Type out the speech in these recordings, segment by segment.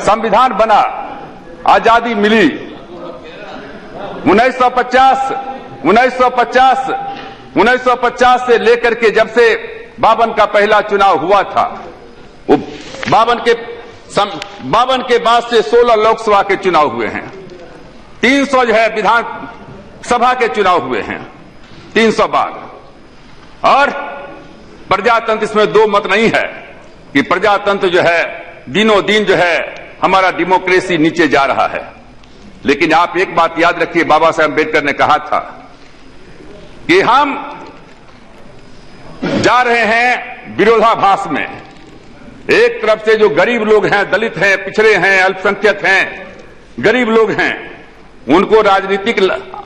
संविधान बना, आजादी मिली। 1950 से लेकर के जब से 52 का पहला चुनाव हुआ था, वो 52 के बाद से 16 लोकसभा के चुनाव हुए हैं, 300 जो है विधान सभा के चुनाव हुए हैं, 300 बार। और प्रजातंत्र, इसमें दो मत नहीं है कि प्रजातंत्र जो है दिनों दिन जो है हमारा डेमोक्रेसी नीचे जा रहा है। लेकिन आप एक बात याद रखिए, बाबा साहेब अम्बेडकर ने कहा था कि हम जा रहे हैं विरोधाभास में। एक तरफ से जो गरीब लोग हैं, दलित हैं, पिछड़े हैं, अल्पसंख्यक हैं, गरीब लोग हैं, उनको राजनीतिक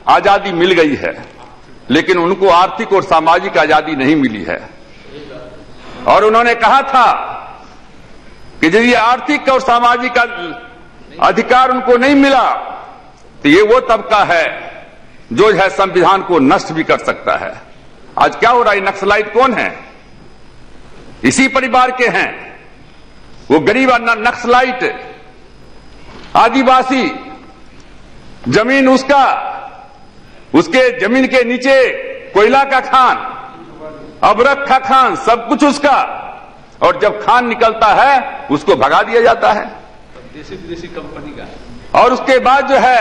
आजादी मिल गई है, लेकिन उनको आर्थिक और सामाजिक आजादी नहीं मिली है। और उन्होंने कहा था कि यदि आर्थिक और सामाजिक अधिकार उनको नहीं मिला तो ये वो तबका है जो है संविधान को नष्ट भी कर सकता है। आज क्या हो रहा है? नक्सलाइट कौन है? इसी परिवार के हैं। वो गरीब नक्सलाइट, आदिवासी, जमीन उसका, उसके जमीन के नीचे कोयला का खान, अबरख का खान, सब कुछ उसका। और जब खान निकलता है उसको भगा दिया जाता है देसी विदेशी कंपनी का। और उसके बाद जो है,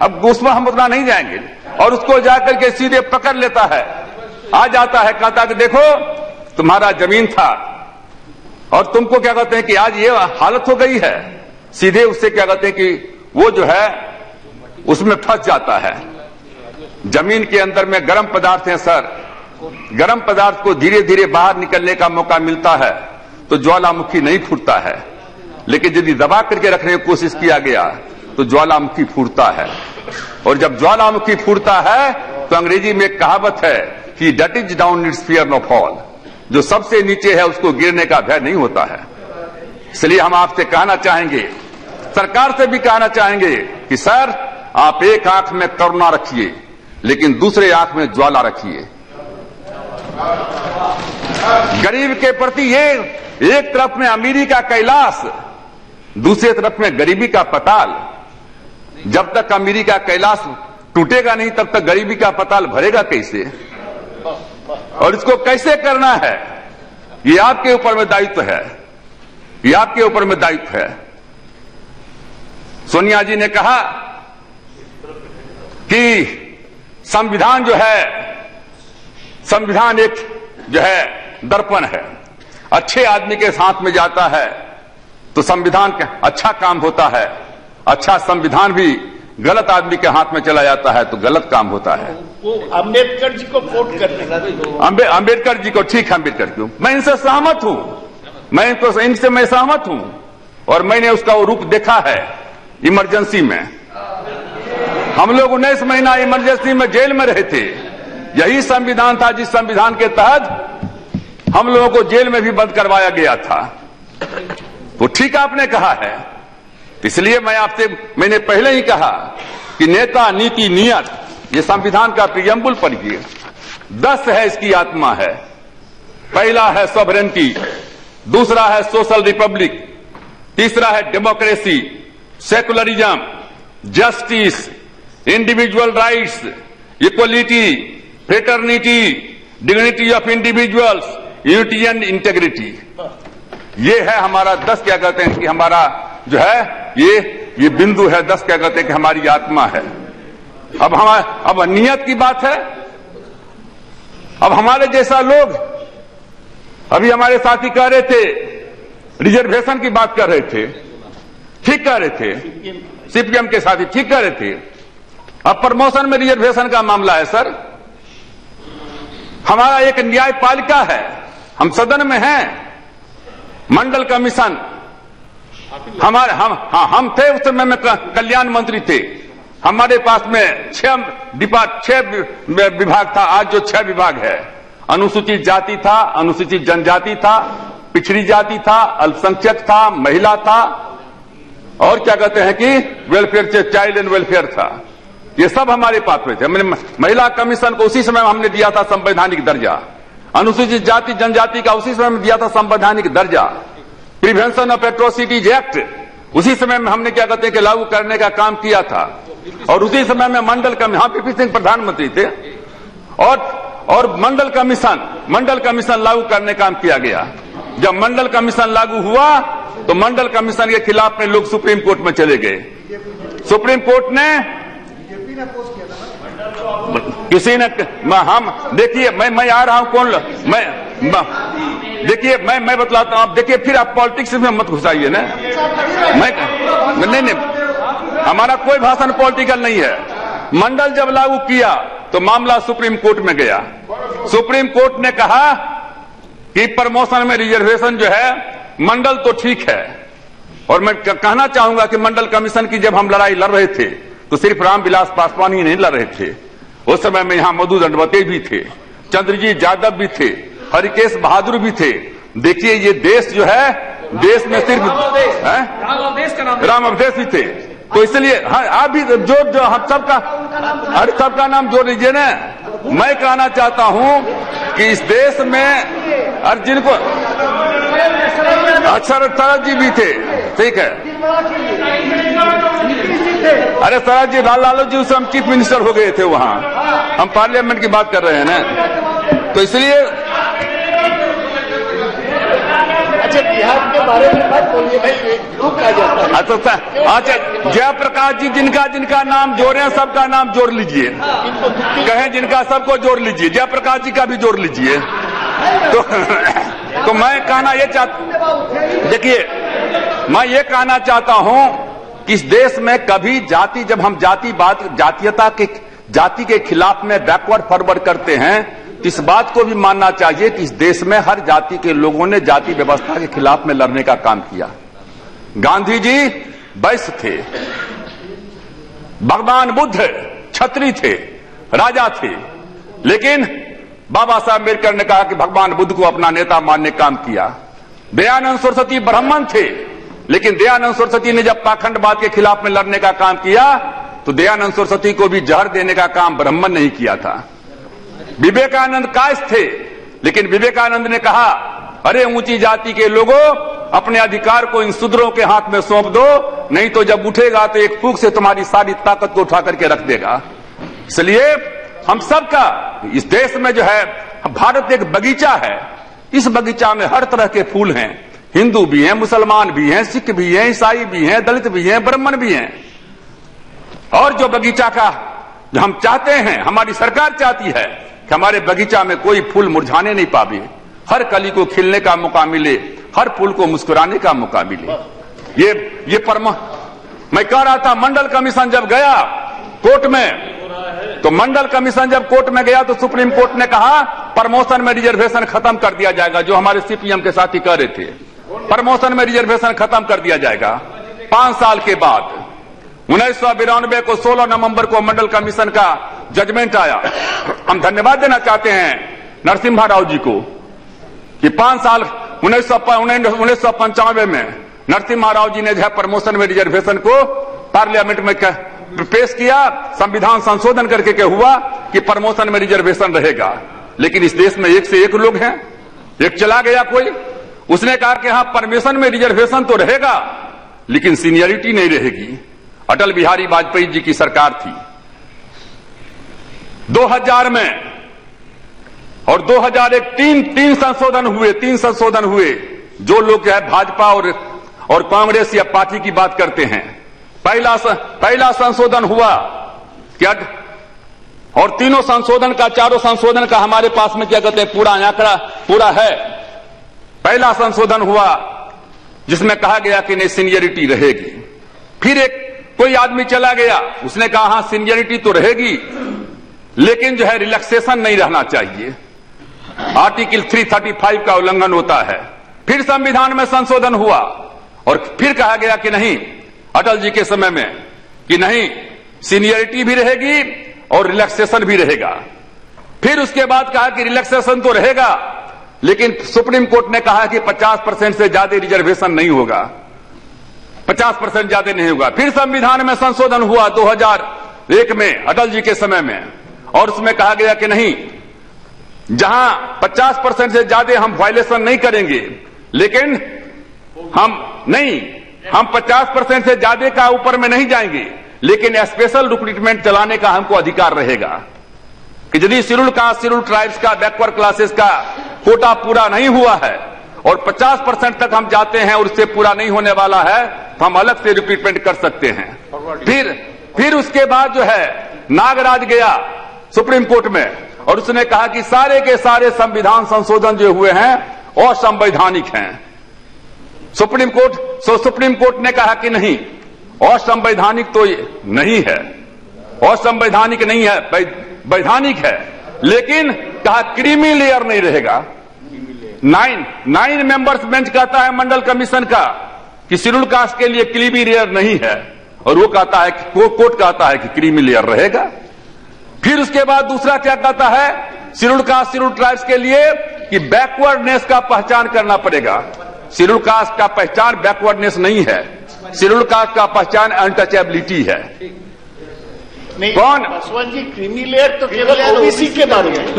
अब उसमें हम उतना नहीं जाएंगे, और उसको जाकर के सीधे पकड़ लेता है, आ जाता है, कहता कि देखो तुम्हारा जमीन था और तुमको क्या कहते हैं कि आज ये हालत हो गई है। सीधे उससे क्या कहते हैं कि वो जो है उसमें फंस जाता है। जमीन के अंदर में गर्म पदार्थ है सर, गर्म पदार्थ को धीरे धीरे बाहर निकलने का मौका मिलता है तो ज्वालामुखी नहीं फूटता है, लेकिन यदि दबा करके रखने की कोशिश किया गया तो ज्वालामुखी फूटता है। और जब ज्वालामुखी फूटता है तो अंग्रेजी में एक कहावत है कि that is down it's fear no fall, जो सबसे नीचे है उसको गिरने का भय नहीं होता है। इसलिए हम आपसे कहना चाहेंगे, सरकार से भी कहना चाहेंगे कि सर आप एक आंख में करुणा रखिए लेकिन दूसरे आंख में ज्वाला रखिए। गरीब के प्रति ये एक तरफ में अमीरी का कैलाश, दूसरी तरफ में गरीबी का पताल। जब तक अमीरी का कैलाश टूटेगा नहीं तब तक गरीबी का पताल भरेगा कैसे? और इसको कैसे करना है, ये आपके ऊपर में दायित्व है, ये आपके ऊपर में दायित्व है। सोनिया जी ने कहा कि संविधान जो है, संविधान एक जो है दर्पण है। अच्छे आदमी के साथ में जाता है तो संविधान का अच्छा काम होता है, अच्छा संविधान भी गलत आदमी के हाथ में चला जाता है तो गलत काम होता है। वो अम्बेडकर जी को कोट करने का, अम्बेडकर जी को, ठीक है, अम्बेडकर क्यों, मैं इनसे सहमत हूं, इनसे मैं सहमत हूं। और मैंने उसका वो रूप देखा है इमरजेंसी में। हम लोग 19 महीना इमरजेंसी में जेल में रहे थे। यही संविधान था जिस संविधान के तहत हम लोगों को जेल में भी बंद करवाया गया था। तो ठीक आपने कहा है, इसलिए मैंने पहले ही कहा कि नेता, नीति, नियत, ये संविधान का प्रियम्बुल पढ़िए। 10 है इसकी आत्मा है। पहला है सॉवरेनिटी, दूसरा है सोशल रिपब्लिक, तीसरा है democracy, secularism, justice, individual rights, equality, fraternity, dignity of individuals, unity and integrity. ये है हमारा 10 क्या कहते हैं कि हमारा जो है ये बिंदु है, 10 क्या कहते हैं कि हमारी आत्मा है। अब नियत की बात है। अब हमारे जैसा लोग, अभी हमारे साथी कह रहे थे रिजर्वेशन की बात कर रहे थे, ठीक कह रहे थे, सीपीएम के साथी ठीक कह रहे थे। अब प्रमोशन में रिजर्वेशन का मामला है सर। हमारा एक न्यायपालिका है, हम सदन में हैं, मंडल कमीशन हमारे, हम थे उस समय में कल्याण मंत्री थे। हमारे पास में 6 विभाग था। आज जो 6 विभाग है, अनुसूचित जाति था, अनुसूचित जनजाति था, पिछड़ी जाति था, अल्पसंख्यक था, महिला था, और क्या कहते हैं कि वेलफेयर, चाइल्ड एंड वेलफेयर था। ये सब हमारे पास में थे। महिला कमीशन को उसी समय हमने दिया था संवैधानिक दर्जा, अनुसूचित जाति जनजाति का उसी समय में दिया था संवैधानिक दर्जा। प्रिवेंशन ऑफ एट्रोसिटीज एक्ट उसी समय में हमने क्या कहते हैं कि लागू करने का काम किया था। और उसी समय में मंडल कमीशन, हाँ पीपी सिंह प्रधानमंत्री थे, और मंडल कमीशन लागू करने का काम किया गया। जब मंडल कमीशन लागू हुआ तो मंडल कमीशन के खिलाफ में लोग सुप्रीम कोर्ट में चले गए। सुप्रीम कोर्ट ने किसी ने हम देखिए, मैं आ रहा हूं कौन, देखिए मैं बतलाता हूं। आप देखिए, फिर आप पॉलिटिक्स में मत घुसाइए ना। नहीं, हमारा कोई भाषण पॉलिटिकल नहीं है। मंडल जब लागू किया तो मामला सुप्रीम कोर्ट में गया। सुप्रीम कोर्ट ने कहा कि प्रमोशन में रिजर्वेशन जो है, मंडल तो ठीक है। और मैं कहना चाहूंगा कि मंडल कमीशन की जब हम लड़ाई लड़ रहे थे तो सिर्फ रामविलास पासवान ही नहीं लड़ रहे थे। उस समय में यहां मधु दंडवते भी थे, चंद्रजीत यादव भी थे, हरिकेश बहादुर भी थे। देखिए, ये देश जो है, देश में सिर्फ राम अवधेश भी थे। तो इसलिए हाँ, आप भी जो हम सबका नाम जोड़ लीजिए ना। मैं कहना चाहता हूं कि इस देश में अर्जुन को शरद जी भी थे, ठीक है। अरे शरद जी, लालू जी उस समय चीफ मिनिस्टर हो गए थे वहां। हम पार्लियामेंट की बात कर रहे हैं ना। तो इसलिए अच्छा, बिहार के बारे में बात बोलिए भाई, क्यों कहा जाता है? अच्छा, जयप्रकाश जी जिनका नाम जोड़े हैं, सबका नाम जोड़ लीजिए। कहें जिनका, सबको जोड़ लीजिए, जयप्रकाश जी का भी जोड़ लीजिए। तो मैं कहना ये देखिए, मैं ये कहना चाहता हूं कि इस देश में कभी जब हम जाति के खिलाफ में बैकवर्ड फॉरवर्ड करते हैं, तो इस बात को भी मानना चाहिए कि इस देश में हर जाति के लोगों ने जाति व्यवस्था के खिलाफ में लड़ने का काम किया। गांधी जी वैश्य थे, भगवान बुद्ध क्षत्रिय थे, राजा थे, लेकिन बाबा साहब अम्बेडकर ने कहा कि भगवान बुद्ध को अपना नेता मानने का काम किया। दयानंद सरस्वती ब्राह्मण थे, लेकिन दयानंद सरस्वती ने जब पाखंडवाद के खिलाफ में लड़ने का काम किया तो दयानंद सरस्वती को भी जहर देने का काम ब्राह्मण नहीं किया था। विवेकानंद कायस्थ थे, लेकिन विवेकानंद ने कहा, अरे ऊंची जाति के लोगों, अपने अधिकार को इन शूद्रों के हाथ में सौंप दो, नहीं तो जब उठेगा तो एक फूंक से तुम्हारी सारी ताकत को उठा करके रख देगा। इसलिए हम सबका इस देश में जो है, भारत एक बगीचा है। इस बगीचा में हर तरह के फूल हैं, हिंदू भी हैं, मुसलमान भी हैं, सिख भी हैं, ईसाई भी हैं, दलित भी हैं, ब्राह्मण भी हैं। और जो बगीचा का जो हम चाहते हैं, हमारी सरकार चाहती है कि हमारे बगीचा में कोई फूल मुरझाने नहीं पावे, हर कली को खिलने का मौका मिले, हर फूल को मुस्कुराने का मौका मिले। ये मैं कह रहा था, मंडल कमीशन जब गया कोर्ट में, तो मंडल कमीशन जब कोर्ट में गया तो सुप्रीम कोर्ट ने कहा प्रमोशन में रिजर्वेशन खत्म कर दिया जाएगा। जो हमारे सीपीएम के साथी कह रहे थे, प्रमोशन में रिजर्वेशन खत्म कर दिया जाएगा। 5 साल के बाद 1992 को 16 नवंबर को मंडल कमीशन का जजमेंट आया। हम धन्यवाद देना चाहते हैं नरसिम्हा राव जी को कि 5 साल 1995 में नरसिम्हा राव जी ने जो है प्रमोशन में रिजर्वेशन को पार्लियामेंट में पेश किया, संविधान संशोधन करके क्या हुआ कि प्रमोशन में रिजर्वेशन रहेगा। लेकिन इस देश में एक से एक लोग हैं, एक चला गया कोई, उसने कहा कि हाँ प्रमोशन में रिजर्वेशन तो रहेगा लेकिन सीनियरिटी नहीं रहेगी। अटल बिहारी वाजपेयी जी की सरकार थी 2000 में, और 2001 तीन संशोधन हुए। जो लोग है भाजपा और कांग्रेस या पार्टी की बात करते हैं, पहला संशोधन हुआ क्या, और तीनों संशोधन का, चारों संशोधन का हमारे पास में क्या कहते हैं पूरा आंकड़ा पूरा है। पहला संशोधन हुआ जिसमें कहा गया कि नहीं सीनियरिटी रहेगी। फिर एक कोई आदमी चला गया, उसने कहा हाँ सीनियरिटी तो रहेगी लेकिन जो है रिलैक्सेशन नहीं रहना चाहिए, आर्टिकल 335 का उल्लंघन होता है। फिर संविधान में संशोधन हुआ और फिर कहा गया कि नहीं, अटल जी के समय में, कि नहीं सीनियरिटी भी रहेगी और रिलैक्सेशन भी रहेगा। फिर उसके बाद कहा कि रिलैक्सेशन तो रहेगा लेकिन सुप्रीम कोर्ट ने कहा कि 50% से ज्यादा रिजर्वेशन नहीं होगा, 50% ज्यादा नहीं होगा। फिर संविधान में संशोधन हुआ 2001 में अटल जी के समय में, और उसमें कहा गया कि नहीं, जहां 50% से ज्यादा हम वायलेशन नहीं करेंगे, लेकिन हम नहीं हम 50% से ज्यादा का ऊपर में नहीं जाएंगे, लेकिन स्पेशल रिक्रूटमेंट चलाने का हमको अधिकार रहेगा कि यदि शेड्यूल कास्ट, शेड्यूल ट्राइब्स का, बैकवर्ड क्लासेस का कोटा पूरा नहीं हुआ है और 50% तक हम जाते हैं और उससे पूरा नहीं होने वाला है, तो हम अलग से रिक्रूटमेंट कर सकते हैं। फिर उसके बाद जो है नागराज गया सुप्रीम कोर्ट में और उसने कहा कि सारे के सारे संविधान संशोधन जो हुए हैं असंवैधानिक हैं। सुप्रीम कोर्ट ने कहा कि नहीं, असंवैधानिक तो नहीं है, असंवैधानिक नहीं है, वैधानिक है, लेकिन कहा क्रीमी लेयर नहीं रहेगा। 9 मेंबर्स बेंच कहता है मंडल कमीशन का कि शेड्यूल कास्ट के लिए क्रीमी लेयर नहीं है, और वो कहता है, कोर्ट कहता है कि क्रीमी लेयर रहेगा। फिर उसके बाद दूसरा क्या कहता है शेड्यूल कास्ट, शेड्यूल ट्राइब्स के लिए कि बैकवर्डनेस का पहचान करना पड़ेगा। शेड्यूल कास्ट का पहचान बैकवर्डनेस नहीं है, शेड्यूल कास्ट का पहचान अनटचेबिलिटी है। कौन पासवान जी, क्रीमी लेयर तो केवल ओबीसी के बारे में,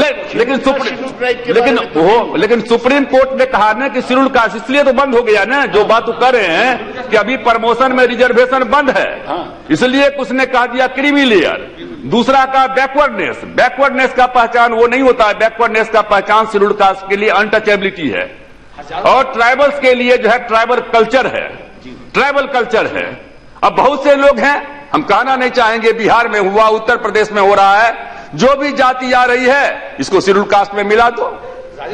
लेकिन सुप्रीम कोर्ट ने कहा ना कि शेड्यूल कास्ट, इसलिए तो बंद हो गया ना। जो बात वो कर रहे हैं कि अभी प्रमोशन में रिजर्वेशन बंद है, इसलिए उसने कहा दिया क्रीमी लेयर। दूसरा का बैकवर्डनेस का पहचान वो नहीं होता है, बैकवर्डनेस का पहचान शेड्यूल कास्ट के लिए अनटचेबिलिटी है, और ट्राइबल्स के लिए जो है ट्राइबल कल्चर है। अब बहुत से लोग हैं, हम कहना नहीं चाहेंगे, बिहार में हुआ, उत्तर प्रदेश में हो रहा है, जो भी जाति आ रही है इसको शेड्यूल कास्ट में मिला दो,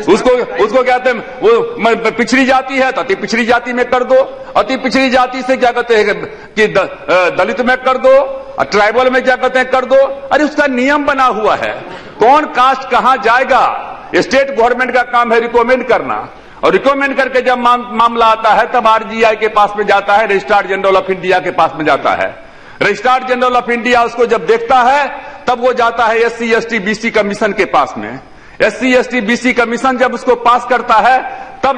उसको कहते हैं वो पिछड़ी जाति है तो अति पिछड़ी जाति में कर दो, अति पिछड़ी जाति से क्या कहते हैं कि दलित में कर दो, और ट्राइबल में क्या कहते हैं कर दो। अरे उसका नियम बना हुआ है, कौन कास्ट कहां जाएगा। स्टेट गवर्नमेंट का काम है रिकमेंड करना, और रिकमेंड करके जब मामला आता है तब आरजीआई के पास में जाता है, रजिस्ट्रार जनरल ऑफ इंडिया के पास में जाता है। रजिस्ट्रार जनरल ऑफ इंडिया उसको जब देखता है तब वो जाता है एससी एसटी बीसी कमीशन के पास में। एससी एसटी बीसी कमीशन जब उसको पास करता है तब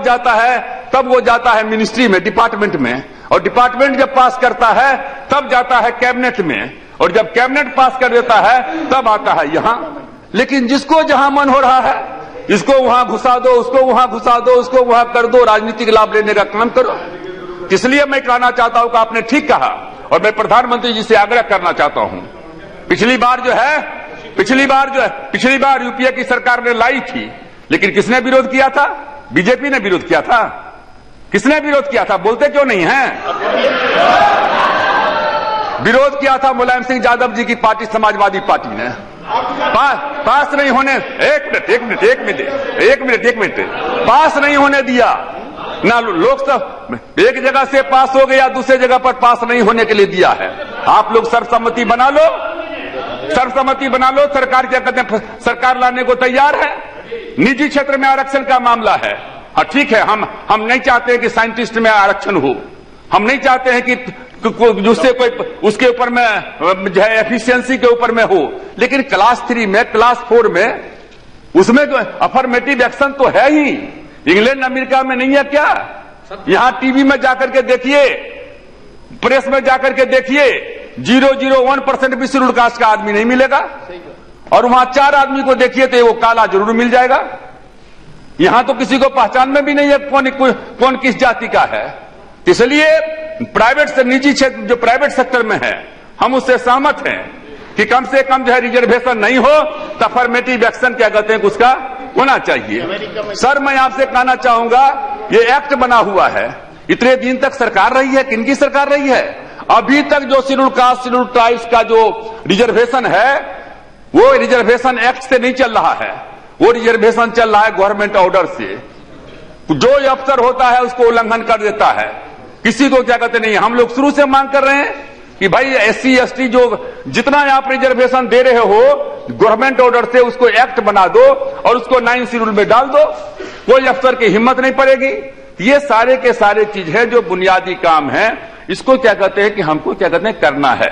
वो जाता है मिनिस्ट्री में, डिपार्टमेंट में, और डिपार्टमेंट जब पास करता है तब जाता है कैबिनेट में, और जब कैबिनेट पास कर देता है तब आता है यहां। लेकिन जिसको जहां मन हो रहा है, इसको वहां घुसा दो, उसको वहां घुसा दो, उसको वहां कर दो, राजनीतिक लाभ लेने का काम करो। इसलिए मैं कहना चाहता हूं कि आपने ठीक कहा, और मैं प्रधानमंत्री जी से आग्रह करना चाहता हूं। पिछली बार यूपीए की सरकार ने लाई थी, लेकिन किसने विरोध किया था? बीजेपी ने विरोध किया था। किसने विरोध किया था? बोलते क्यों नहीं है? विरोध किया था मुलायम सिंह यादव जी की पार्टी, समाजवादी पार्टी ने। पास नहीं होने, एक मिनट, पास नहीं होने दिया ना। लोकसभा एक जगह से पास हो गया, दूसरे जगह पर पास नहीं होने के लिए दिया है। आप लोग सर्वसम्मति बना लो, सरकार क्या कहते हैं, सरकार लाने को तैयार है। निजी क्षेत्र में आरक्षण का मामला है, हाँ ठीक है, हम नहीं चाहते हैं कि साइंटिस्ट में आरक्षण हो, हम नहीं चाहते हैं कि जिससे कोई उसके ऊपर में जो है एफिशिएंसी के ऊपर में हो, लेकिन क्लास 3 में, क्लास 4 में, उसमें जो अफर्मेटिव एक्शन तो है ही। इंग्लैंड अमेरिका में नहीं है क्या? यहां टीवी में जाकर के देखिए, प्रेस में जाकर के देखिए, 0.01% भी शेड्यूल कास्ट का आदमी नहीं मिलेगा, और वहां 4 आदमी को देखिए तो वो काला जरूर मिल जाएगा। यहां तो किसी को पहचान में भी नहीं है कौन किस जाति का है। इसलिए प्राइवेट से निजी क्षेत्र, जो प्राइवेट सेक्टर में है, हम उससे सहमत हैं कि कम से कम जो है रिजर्वेशन नहीं हो तो अफर्मेटिव एक्शन क्या कहते हैं उसका होना चाहिए। सर मैं आपसे कहना चाहूंगा, ये एक्ट बना हुआ है, इतने दिन तक सरकार रही है, किनकी सरकार रही है? अभी तक जो शेड्यूल कास्ट, शेड्यूल ट्राइब्स का जो रिजर्वेशन है वो रिजर्वेशन एक्ट से नहीं चल रहा है, वो रिजर्वेशन चल रहा है गवर्नमेंट ऑर्डर से। जो अफसर होता है उसको उल्लंघन कर देता है, किसी को क्या कहते नहीं। हम लोग शुरू से मांग कर रहे हैं कि भाई एससी एसटी जो जितना आप रिजर्वेशन दे रहे हो गवर्नमेंट ऑर्डर से, उसको एक्ट बना दो और उसको 9 शेड्यूल में डाल दो, कोई अफसर की हिम्मत नहीं पड़ेगी। ये सारे के सारे चीज है जो बुनियादी काम है, इसको क्या कहते हैं कि हमको क्या कहते हैं करना है,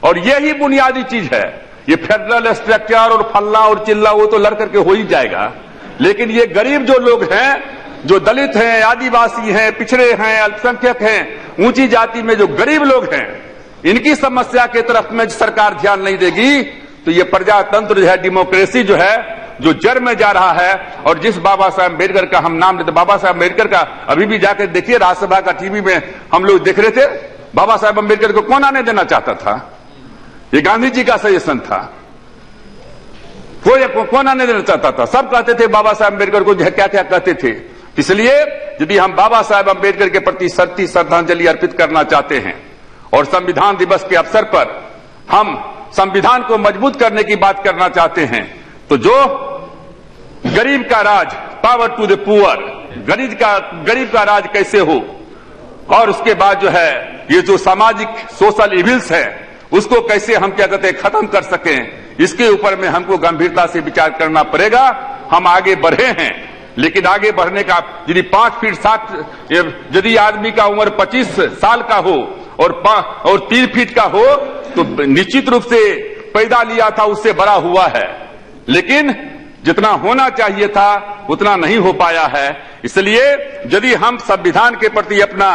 और यही बुनियादी चीज है। ये फेडरल स्ट्रक्चर और फल्ला और चिल्ला वो तो लड़ करके हो ही जाएगा, लेकिन ये गरीब जो लोग हैं, जो दलित हैं, आदिवासी हैं, पिछड़े हैं, अल्पसंख्यक हैं, ऊंची जाति में जो गरीब लोग हैं, इनकी समस्या के तरफ में सरकार ध्यान नहीं देगी तो ये प्रजातंत्र जो है, डेमोक्रेसी जो है, जो जड़ में जा रहा है। और जिस बाबा साहब अम्बेडकर का हम नाम लेते, बाबा साहब अम्बेडकर का अभी भी जाकर देखिए, राज्यसभा का टीवी में हम लोग देख रहे थे, बाबा साहब अम्बेडकर को कौन आने देना चाहता था? ये गांधी जी का सजेशन था। कौन आने देना चाहता था? सब कहते थे बाबा साहब अम्बेडकर को क्या क्या कहते थे। इसलिए यदि हम बाबा साहब अम्बेडकर के प्रति सच्ची श्रद्धांजलि अर्पित करना चाहते हैं और संविधान दिवस के अवसर पर हम संविधान को मजबूत करने की बात करना चाहते हैं, तो जो गरीब का राज, पावर टू द पुअर, गरीब का राज कैसे हो, और उसके बाद जो है ये जो सामाजिक सोशल इविल्स है उसको कैसे हम क्या कहते हैं खत्म कर सकें, इसके ऊपर में हमको गंभीरता से विचार करना पड़ेगा। हम आगे बढ़े हैं, लेकिन आगे बढ़ने का यदि 5 फीट 7, यदि आदमी का उम्र 25 साल का हो और 3 फीट का हो तो निश्चित रूप से पैदा लिया था उससे बड़ा हुआ है, लेकिन जितना होना चाहिए था उतना नहीं हो पाया है। इसलिए यदि हम संविधान के प्रति अपना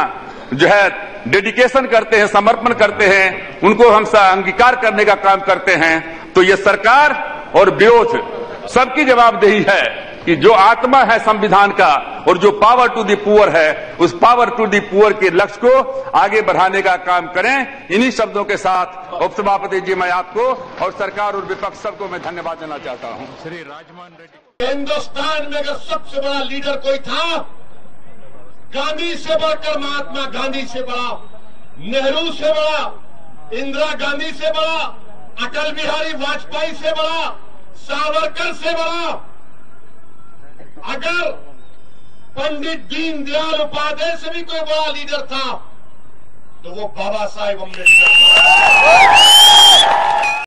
जो है डेडिकेशन करते हैं, समर्पण करते हैं, उनको हम अंगीकार करने का काम करते हैं, तो ये सरकार और विरोध सबकी जवाबदेही है कि जो आत्मा है संविधान का और जो पावर टू दी पुअर है, उस पावर टू दी पुअर के लक्ष्य को आगे बढ़ाने का काम करें। इन्हीं शब्दों के साथ उपसभापति जी मैं आपको और सरकार और विपक्ष सबको मैं धन्यवाद देना चाहता हूं। श्री राजमान रेड्डी, हिंदुस्तान में अगर सबसे बड़ा लीडर कोई था, गांधी से बढ़कर, महात्मा गांधी से बड़ा, नेहरू से बड़ा, इंदिरा गांधी से बड़ा, अटल बिहारी वाजपेयी से बड़ा, सावरकर से बड़ा, अगर पंडित दीनदयाल उपाध्याय से भी कोई बड़ा लीडर था तो वो बाबा साहेब अम्बेडकर।